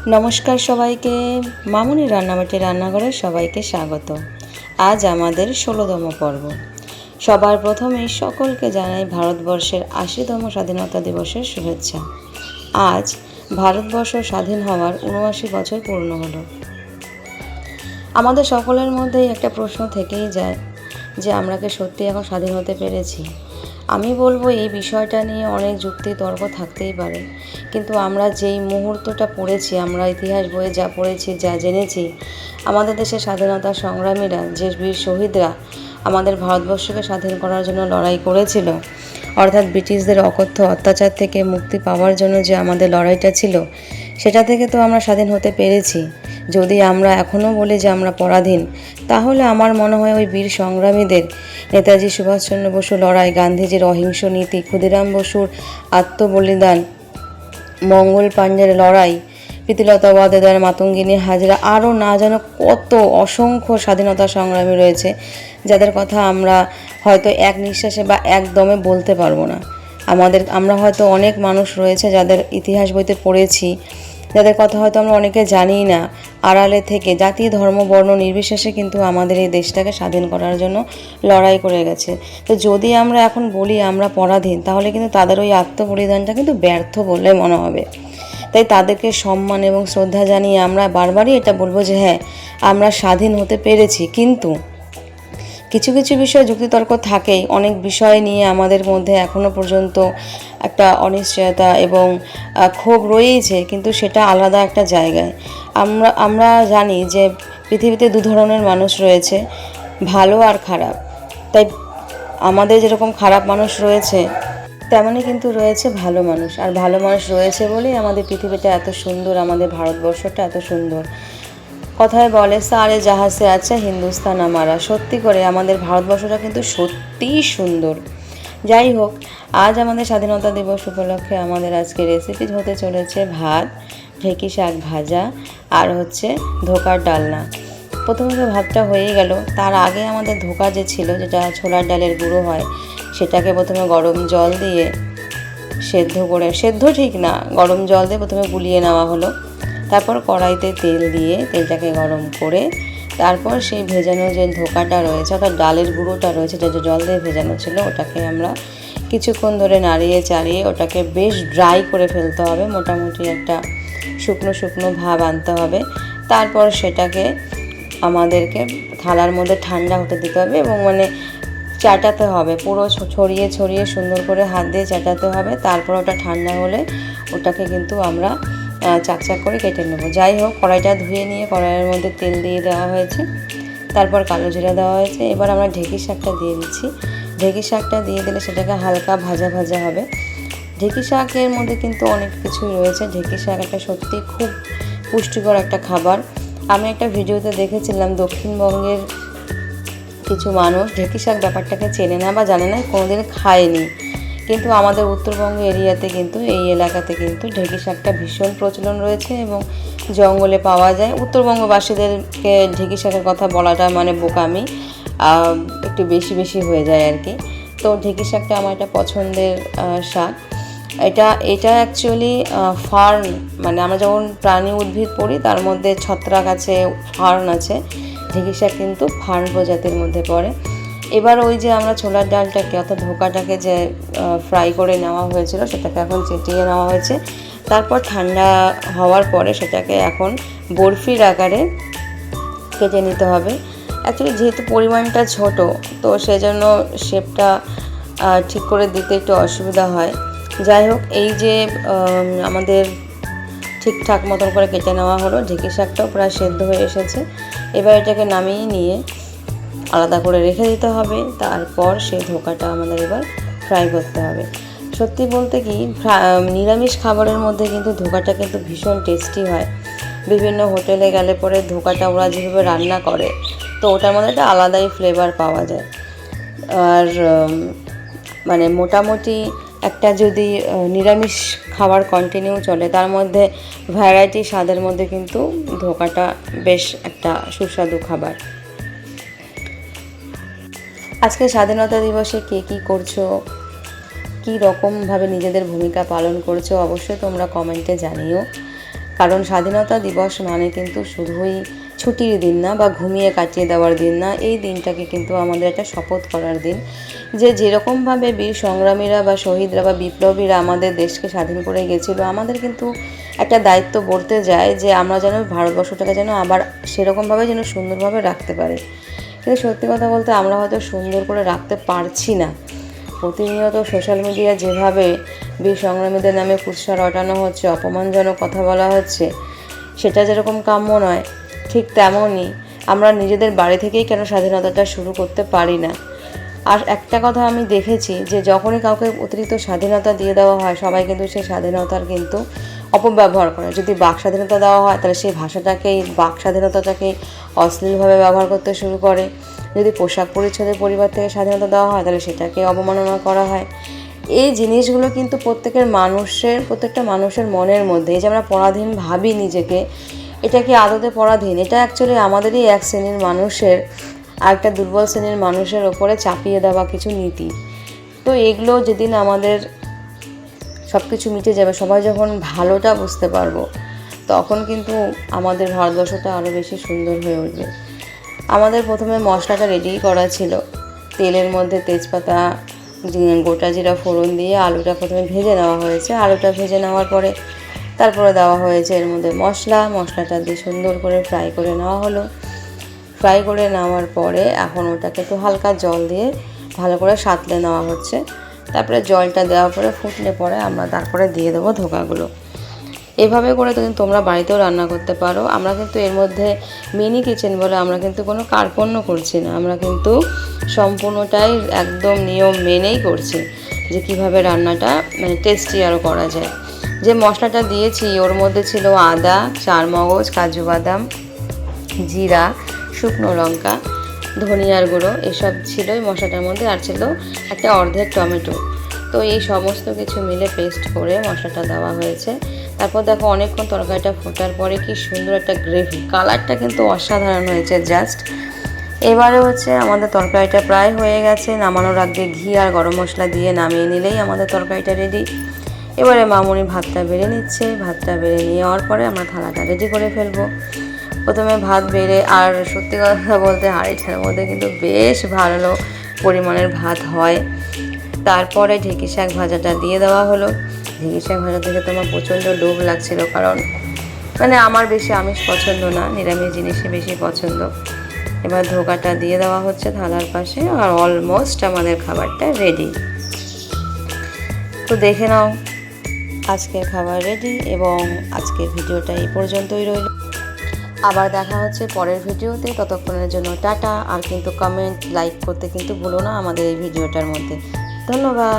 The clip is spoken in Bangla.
নমস্কার সবাইকে, মামুনি রান্নাবাটি রান্নাঘরে সবাইকে স্বাগত। আজ আমাদের ১৬তম পর্ব। সবার প্রথমেই সকলকে জানাই ভারতবর্ষের ৮০তম স্বাধীনতা দিবসের শুভেচ্ছা। আজ ভারতবর্ষ স্বাধীন হওয়ার ৭৯ বছর পূর্ণ হলো। আমাদের সকলের মধ্যেই একটা প্রশ্ন থেকেই যায় যে আমরা কি সত্যি এখন স্বাধীন হতে পেরেছি? আমি বলবো এই বিষয়টা নিয়ে অনেক যুক্তি তর্ক থাকতেই পারে, কিন্তু আমরা যেই মুহূর্তটা পড়েছি, আমরা ইতিহাস বইয়ে যা পড়েছি, যা জেনেছি, আমাদের দেশের স্বাধীনতা সংগ্রামীরা, যে বীর শহীদরা আমাদের ভারতবর্ষকে স্বাধীন করার জন্য লড়াই করেছিল, অর্থাৎ ব্রিটিশদের অকথ্য অত্যাচার থেকে মুক্তি পাওয়ার জন্য যে আমাদের লড়াইটা ছিল, সেটা থেকে তো আমরা স্বাধীন হতে পেরেছি। যদি আমরা এখনও বলি যে আমরা পরাধীন, তাহলে আমার মনে হয় ওই বীর সংগ্রামীদের, নেতাজি সুভাষচন্দ্র বসুর লড়াই, গান্ধীজির অহিংস নীতি, ক্ষুদিরাম বসুর আত্মবলিদান, মঙ্গল পাণ্ডের লড়াই, প্রীতিলতা ওয়াদ্দেদার, মাতঙ্গিনী হাজরা, আরও না যেন কত অসংখ্য স্বাধীনতা সংগ্রামী রয়েছে যাদের কথা আমরা হয়তো এক নিঃশ্বাসে বা একদমে বলতে পারবো না। আমরা হয়তো অনেক মানুষ রয়েছে যাদের ইতিহাস বইতে পড়েছি, যাদের কথা হয়তো আমরা অনেকে জানিই না, আড়ালে থেকে জাতি ধর্ম বর্ণ নির্বিশেষে কিন্তু আমাদের এই দেশটাকে স্বাধীন করার জন্য লড়াই করে গেছে। তো যদি আমরা এখন বলি আমরা পরাধীন, তাহলে কিন্তু তাদের ওই আত্মবলিদানটা কিন্তু ব্যর্থ বলে মনে হবে। তাই তাদেরকে সম্মান এবং শ্রদ্ধা জানিয়ে আমরা বারবারই এটা বলবো যে হ্যাঁ, আমরা স্বাধীন হতে পেরেছি। কিন্তু কিছু কিছু বিষয় যুক্তিতর্ক থাকেই, অনেক বিষয় নিয়ে আমাদের মধ্যে এখনও পর্যন্ত একটা অনিশ্চয়তা এবং ক্ষোভ রয়েছে, কিন্তু সেটা আলাদা একটা জায়গায়। আমরা জানি যে পৃথিবীতে দু ধরনের মানুষ রয়েছে, ভালো আর খারাপ। তাই আমাদের যেরকম খারাপ মানুষ রয়েছে, তেমনই কিন্তু রয়েছে ভালো মানুষ। আর ভালো মানুষ রয়েছে বলেই আমাদের পৃথিবীটা এত সুন্দর, আমাদের ভারতবর্ষটা এত সুন্দর। কথায় বলে সারে জাহাসে আছে হিন্দুস্তান আমারা। সত্যি করে আমাদের ভারতবর্ষটা কিন্তু সত্যিই সুন্দর। যাই হোক, আজ আমাদের স্বাধীনতা দিবস উপলক্ষে আমাদের আজকে রেসিপি হতে চলেছে ভাত, ঢেঁকি শাক ভাজা, আর হচ্ছে ধোকার ডালনা। প্রথমে তো ভাতটা হয়ে গেল, তার আগে আমাদের ধোকা যে ছিল, যেটা ছোলার ডালের গুঁড়ো হয়, সেটাকে প্রথমে গরম জল দিয়ে সেদ্ধ ঠিক না, গরম জল দিয়ে প্রথমে গুলিয়ে নেওয়া হলো। তারপর কড়াইতে তেল দিয়ে তেলটাকে গরম করে তারপর সেই ভেজানো যে ধোকাটা রয়েছে, অর্থাৎ ডালের গুঁড়োটা রয়েছে, যেটা জল দিয়ে ভেজানো ছিল, ওটাকে আমরা কিছুক্ষণ ধরে নাড়িয়ে চাড়িয়ে ওটাকে বেশ ড্রাই করে ফেলতে হবে। মোটামুটি একটা শুকনো শুকনো ভাব আনতে হবে। তারপর সেটাকে আমাদেরকে থালার মধ্যে ঠান্ডা হতে দিতে হবে এবং চাটাতে হবে, পুরো ছড়িয়ে ছড়িয়ে সুন্দর করে হাত দিয়ে চাটাতে হবে। তারপর ওটা ঠান্ডা হলে ওটাকে কিন্তু আমরা চাকচাক করে কেটে নেব। যাই হোক, কড়াইটা ধুয়ে নিয়ে কড়াইয়ের মধ্যে তেল দিয়ে দেওয়া হয়েছে, তারপর কালো জিরা দেওয়া হয়েছে। এবার আমরা ঢেঁকি শাকটা দিয়ে দিচ্ছি। ঢেঁকি শাকটা দিয়ে দিলে সেটাকে হালকা ভাজা ভাজা হবে। ঢেঁকি শাকের মধ্যে কিন্তু অনেক কিছুই রয়েছে। ঢেঁকি শাক একটা সত্যি খুব পুষ্টিকর একটা খাবার। আমি একটা ভিডিওতে দেখেছিলাম, দক্ষিণবঙ্গের কিছু মানুষ ঢেঁকি শাক ব্যাপারটাকে চেনে না বা জানে না, কোনোদিন খায়নি, কিন্তু আমাদের উত্তরবঙ্গ এরিয়াতে কিন্তু, এই এলাকাতে কিন্তু ঢেঁকি শাকটা ভীষণ প্রচলন রয়েছে এবং জঙ্গলে পাওয়া যায়। উত্তরবঙ্গবাসীদেরকে ঢেঁকি শাকের কথা বলাটা বোকামি, একটু বেশি বেশি হয়ে যায় আর কি। তো ঢেঁকি শাকটা আমার একটা পছন্দের শাক। এটা অ্যাকচুয়ালি ফার্ন, আমরা যখন প্রাণী উদ্ভিদ পড়ি তার মধ্যে ছত্রাক আছে, ফার্ন আছে। ঢেঁকি শাক কিন্তু ফার্ন প্রজাতির মধ্যে পড়ে। এবার ওই যে আমরা ছোলার ডালটাকে, অর্থাৎ ধোকাটাকে যে ফ্রাই করে নেওয়া হয়েছিল, সেটাকে এখন চেটিয়ে নেওয়া হয়েছে। তারপর ঠান্ডা হওয়ার পরে সেটাকে এখন বরফির আকারে কেটে নিতে হবে। অ্যাকচুয়ালি যেহেতু পরিমাণটা ছোট, তো সেজন্য শেপটা ঠিক করে দিতে একটু অসুবিধা হয়। যাই হোক, এই যে আমাদের ঠিকঠাক মতন করে কেটে নেওয়া হলো, ঢেঁকি শাকটাও প্রায় সেদ্ধ হয়ে এসেছে। এবার এটাকে নামিয়ে নিয়ে আলাদা করে রেখে দিতে হবে। তারপর সেই ধোকাটা আমাদের এবার ফ্রাই করতে হবে। সত্যি বলতে কি, নিরামিষ খাবারের মধ্যে কিন্তু ধোকাটা কিন্তু ভীষণ টেস্টি হয়। বিভিন্ন হোটেলে গেলে পরে ধোকাটা ওরা যেভাবে রান্না করে, তো ওটার মধ্যে একটা আলাদাই ফ্লেভার পাওয়া যায়। আর মোটামুটি একটা যদি নিরামিষ খাবার কন্টিনিউ চলে, তার মধ্যে ভ্যারাইটি স্বাদের মধ্যে কিন্তু ধোকাটা বেশ একটা সুস্বাদু খাবার। আজকে স্বাধীনতা দিবসে কে কী করছো, কী রকমভাবে নিজেদের ভূমিকা পালন করছো, অবশ্যই তোমরা কমেন্টে জানিও। কারণ স্বাধীনতা দিবস মানে কিন্তু শুধুই ছুটির দিন না বা ঘুমিয়ে কাটিয়ে দেওয়ার দিন না, এই দিনটাকে কিন্তু আমাদের একটা শপথ করার দিন যে যেরকমভাবে বীর সংগ্রামীরা বা শহীদরা বা বিপ্লবীরা আমাদের দেশকে স্বাধীন করে গেছিলো, আমাদের কিন্তু একটা দায়িত্ব বর্তে যায় যে আমরা যেন ভারতবর্ষটাকে যেন আবার সেরকমভাবে যেন সুন্দরভাবে রাখতে পারি। কিন্তু সত্যি কথা বলতে আমরা হয়তো সুন্দর করে রাখতে পারছি না। প্রতিনিয়ত সোশ্যাল মিডিয়া যেভাবে বীর সংগ্রামীদের নামে কুৎসা রটানো হচ্ছে, অপমানজনক কথা বলা হচ্ছে, সেটা যেরকম কাম্য নয়, ঠিক তেমনই আমরা নিজেদের বাড়ি থেকেই কেন স্বাধীনতাটা শুরু করতে পারি না। আর একটা কথা আমি দেখেছি যে যখনই কাউকে অতিরিক্ত স্বাধীনতা দিয়ে দেওয়া হয়, সবাই কিন্তু সেই স্বাধীনতার কিন্তু অপব্যবহার করে। যদি বাক স্বাধীনতা দেওয়া হয় তাহলে সেই ভাষাটাকেই, বাক স্বাধীনতাটাকেই অশ্লীলভাবে ব্যবহার করতে শুরু করে। যদি পোশাক পরিচ্ছদের পরিবার থেকে স্বাধীনতা দেওয়া হয় তাহলে সেটাকে অবমাননা করা হয়। এই জিনিসগুলো কিন্তু প্রত্যেকটা মানুষের মনের মধ্যে, এই যে আমরা পরাধীন ভাবি নিজেকে, এটা কি আদতে পরাধীন? এটা অ্যাকচুয়ালি আমাদেরই এক শ্রেণীর মানুষের আর একটা দুর্বল শ্রেণীর মানুষের ওপরে চাপিয়ে দেওয়া কিছু নীতি। তো এগুলো যেদিন আমাদের সব কিছু মিটে যাবে, সবাই যখন ভালোটা বুঝতে পারবো, তখন কিন্তু আমাদের ভারতবর্ষটা আরও বেশি সুন্দর হয়ে উঠবে। আমাদের প্রথমে মশলাটা রেডি করা ছিল। তেলের মধ্যে তেজপাতা, গোটা জিরা ফোড়ন দিয়ে আলুটা প্রথমে ভেজে নেওয়া হয়েছে। আলুটা ভেজে নেওয়ার পরে তারপরে দেওয়া হয়েছে এর মধ্যে মশলাটা দিয়ে সুন্দর করে ফ্রাই করে নেওয়া হলো। ফ্রাই করে নেওয়ার পরে এখন ওটাকে একটু হালকা জল দিয়ে ভালো করে সাঁতলে নেওয়া হচ্ছে। তারপরে জলটা দেওয়ার পরে ফুটলে পরে আমরা তারপরে দিয়ে দেবো ধোকাগুলো। এভাবে করে তো কিন্তু তোমরা বাড়িতেও রান্না করতে পারো। আমরা কিন্তু এর মধ্যে মিনি কিচেন বলে আমরা কিন্তু কোনো কার্পণ্য করছি না, আমরা কিন্তু সম্পূর্ণটাই একদম নিয়ম মেনেই করছি যে কীভাবে রান্নাটা মানে টেস্টি আরও করা যায়। যে মশলাটা দিয়েছি ওর মধ্যে ছিল আদা, চারমগজ, কাজু বাদাম, জিরা, শুকনো লঙ্কা, ধনিয়ার গুঁড়ো, এসব ছিল এই মশলাটার মধ্যে। আর ছিল একটা অর্ধেক টমেটো। তো এই সমস্ত কিছু মিলে পেস্ট করে মশলাটা দেওয়া হয়েছে। তারপর দেখো অনেকক্ষণ তরকারিটা ফোটার পরে কি সুন্দর একটা গ্রেভি, কালারটা কিন্তু অসাধারণ হয়েছে জাস্ট। এবারে হচ্ছে আমাদের তরকারিটা প্রায় হয়ে গেছে। নামানোর আগে ঘি আর গরম মশলা দিয়ে নামিয়ে নিলেই আমাদের তরকারিটা রেডি। এবারে মামুনি ভাতটা বেড়ে নিচ্ছে। ভাতটা বেড়ে নেওয়ার পরে আমরা থালাটা রেডি করে ফেলবো। প্রথমে ভাত বেড়ে, আর সত্যি কথা বলতে হাঁড়িটার মধ্যে কিন্তু বেশ ভালো পরিমাণের ভাত হয়। তারপরে ঢেঁকি শাক ভাজাটা দিয়ে দেওয়া হলো। ঢেঁকি শাক ভাজা থেকে তো আমার প্রচণ্ড লোভ লাগছিল, কারণ মানে আমার বেশি আমিষ পছন্দ না, নিরামিষ জিনিসই বেশি পছন্দ। এবার ধোকাটা দিয়ে দেওয়া হচ্ছে থালার পাশে, আর অলমোস্ট আমাদের খাবারটা রেডি। তো দেখে নাও, আজকের খাবার রেডি। এবং আজকের ভিডিওটা এই পর্যন্তই রইল। আবার দেখা হচ্ছে পরের ভিডিওতে। ততক্ষণের জন্য টাটা। আর কিন্তু কমেন্ট, লাইক করতে কিন্তু ভুলো না আমাদের এই ভিডিওটার মধ্যে। ধন্যবাদ।